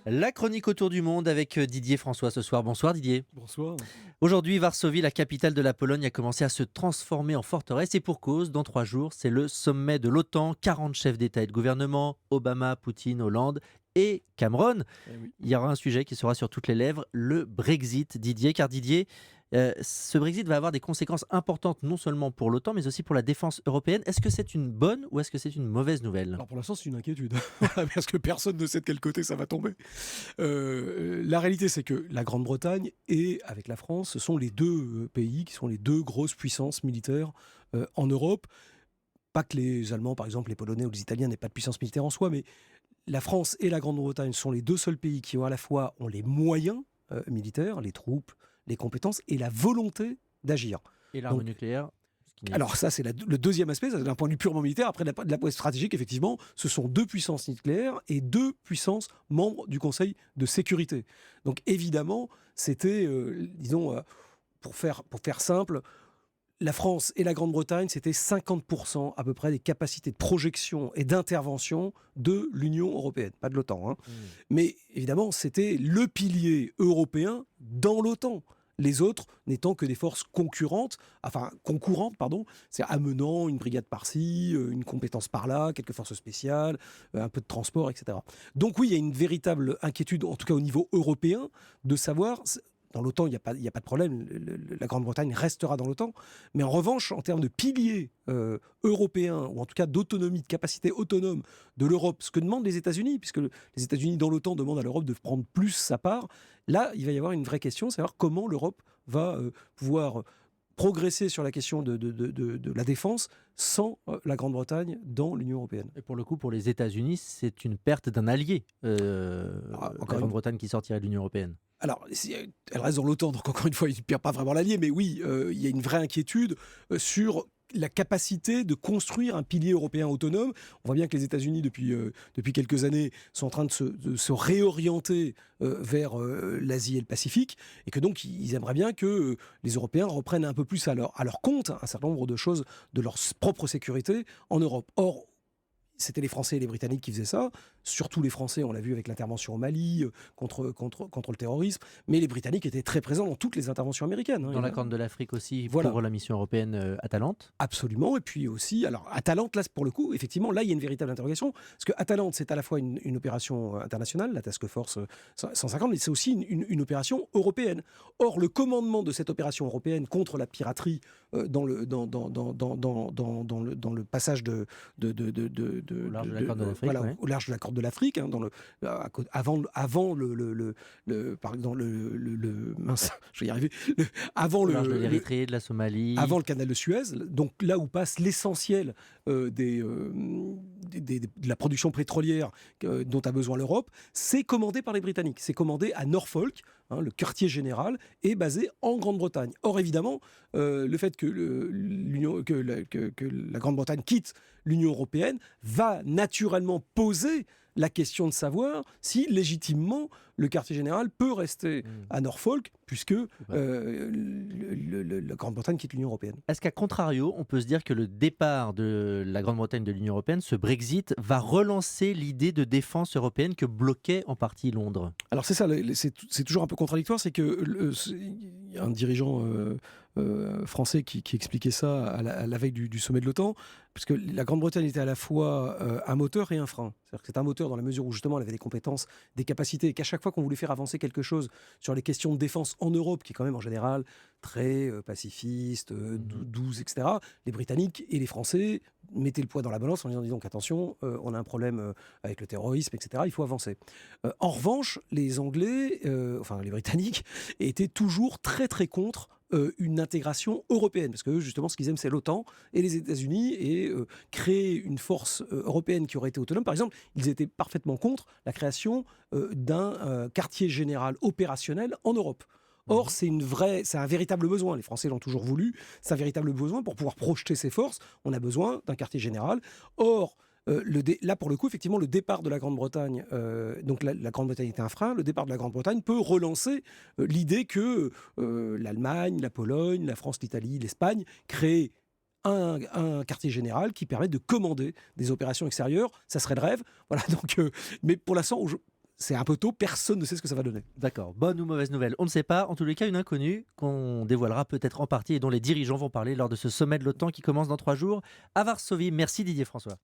La chronique autour du monde avec Didier François ce soir. Bonsoir Didier. Bonsoir. Aujourd'hui, Varsovie, la capitale de la Pologne, a commencé à se transformer en forteresse et pour cause, dans 3 jours, c'est le sommet de l'OTAN. 40 chefs d'État et de gouvernement, Obama, Poutine, Hollande et Cameron. Eh oui. Il y aura un sujet qui sera sur toutes les lèvres, le Brexit, Didier. Car Didier, ce Brexit va avoir des conséquences importantes non seulement pour l'OTAN, mais aussi pour la défense européenne. Est-ce que c'est une bonne ou est-ce que c'est une mauvaise nouvelle? Alors pour l'instant, c'est une inquiétude, Voilà, parce que personne ne sait de quel côté ça va tomber. La réalité, c'est que la Grande-Bretagne et avec la France, ce sont les deux pays qui sont les deux grosses puissances militaires en Europe. Pas que les Allemands, par exemple, les Polonais ou les Italiens n'aient pas de puissance militaire en soi, mais la France et la Grande-Bretagne sont les deux seuls pays qui ont à la fois ont les moyens militaires, les troupes, les compétences et la volonté d'agir. Et l'arme Donc, nucléaire? Alors ça, c'est le deuxième aspect, ça, d'un point de vue purement militaire. Après, de la point stratégique, effectivement, ce sont deux puissances nucléaires et deux puissances membres du Conseil de sécurité. Donc évidemment, c'était, pour faire simple, la France et la Grande-Bretagne, c'était 50% à peu près des capacités de projection et d'intervention de l'Union européenne, pas de l'OTAN, hein. Mais évidemment, c'était le pilier européen dans l'OTAN. Les autres n'étant que des forces concurrentes, c'est amenant une brigade par-ci, une compétence par-là, quelques forces spéciales, un peu de transport, etc. Donc oui, il y a une véritable inquiétude, en tout cas au niveau européen, de savoir. Dans l'OTAN, il n'y a pas de problème, la Grande-Bretagne restera dans l'OTAN. Mais en revanche, en termes de piliers européens, ou en tout cas d'autonomie, de capacité autonome de l'Europe, ce que demandent les États-Unis, puisque les États-Unis dans l'OTAN demandent à l'Europe de prendre plus sa part, là, il va y avoir une vraie question, c'est savoir comment l'Europe va pouvoir progresser sur la question de la défense sans la Grande-Bretagne dans l'Union européenne. Et pour le coup, pour les États-Unis, c'est une perte d'un allié, la Grande-Bretagne qui sortirait de l'Union européenne. Alors, elle reste dans l'OTAN, donc encore une fois, il ne perd pas vraiment l'allié, mais oui, il y a une vraie inquiétude sur la capacité de construire un pilier européen autonome. On voit bien que les États-Unis, depuis quelques années, sont en train de se réorienter vers l'Asie et le Pacifique, et que donc ils aimeraient bien que les Européens reprennent un peu plus à leur compte un certain nombre de choses de leur propre sécurité en Europe. Or, c'était les Français et les Britanniques qui faisaient ça, surtout les Français, on l'a vu avec l'intervention au Mali, contre le terrorisme, mais les Britanniques étaient très présents dans toutes les interventions américaines, hein. Dans la Corne de l'Afrique aussi, Voilà. pour la mission européenne Atalante. Absolument, et puis aussi, alors Atalante, là pour le coup, effectivement, là il y a une véritable interrogation, parce que Atalante c'est à la fois une opération internationale, la Task Force 150, mais c'est aussi une opération européenne. Or, le commandement de cette opération européenne contre la piraterie dans le passage Au large de la Corne de l'Afrique, voilà, ouais. au large de la Corne de l'Afrique, hein, avant mince, je vais y arriver, avant Au large de le l'Érythrée, de la Somalie. avant le canal de Suez, donc là où passe l'essentiel de la production pétrolière dont a besoin l'Europe, c'est commandé par les Britanniques. C'est commandé à Norfolk, hein, le quartier général est basé en Grande-Bretagne. Or, évidemment, le fait que la Grande-Bretagne quitte l'Union européenne va naturellement poser la question de savoir si, légitimement, le quartier général peut rester à Norfolk, puisque la Grande-Bretagne quitte l'Union européenne. Est-ce qu'à contrario, on peut se dire que le départ de la Grande-Bretagne de l'Union européenne, ce Brexit, va relancer l'idée de défense européenne que bloquait en partie Londres? Alors c'est ça, c'est toujours un peu contradictoire, c'est que il y a un dirigeant français qui expliquait ça à la veille du sommet de l'OTAN, puisque la Grande-Bretagne était à la fois un moteur et un frein. C'est-à-dire que c'est un moteur dans la mesure où justement elle avait des compétences, des capacités, et qu'à chaque fois qu'on voulait faire avancer quelque chose sur les questions de défense en Europe, qui est quand même en général très pacifiste, douce, etc., les Britanniques et les Français mettaient le poids dans la balance en disant, dis donc, attention, on a un problème avec le terrorisme, etc., il faut avancer. En revanche, les Anglais, les Britanniques, étaient toujours très très contre une intégration européenne, parce que eux, justement, ce qu'ils aiment, c'est l'OTAN et les États-Unis, et créer une force européenne qui aurait été autonome. Par exemple, ils étaient parfaitement contre la création d'un quartier général opérationnel en Europe. Or, c'est un véritable besoin. Les Français l'ont toujours voulu. C'est un véritable besoin pour pouvoir projeter ses forces. On a besoin d'un quartier général. Or, là, pour le coup, effectivement, le départ de la Grande-Bretagne, donc la Grande-Bretagne était un frein, le départ de la Grande-Bretagne peut relancer l'idée que l'Allemagne, la Pologne, la France, l'Italie, l'Espagne créent un quartier général qui permet de commander des opérations extérieures. Ça serait le rêve. Voilà, donc, mais pour l'instant, c'est un peu tôt, personne ne sait ce que ça va donner. D'accord, bonne ou mauvaise nouvelle, on ne sait pas. En tous les cas, une inconnue qu'on dévoilera peut-être en partie et dont les dirigeants vont parler lors de ce sommet de l'OTAN qui commence dans 3 jours à Varsovie. Merci Didier François.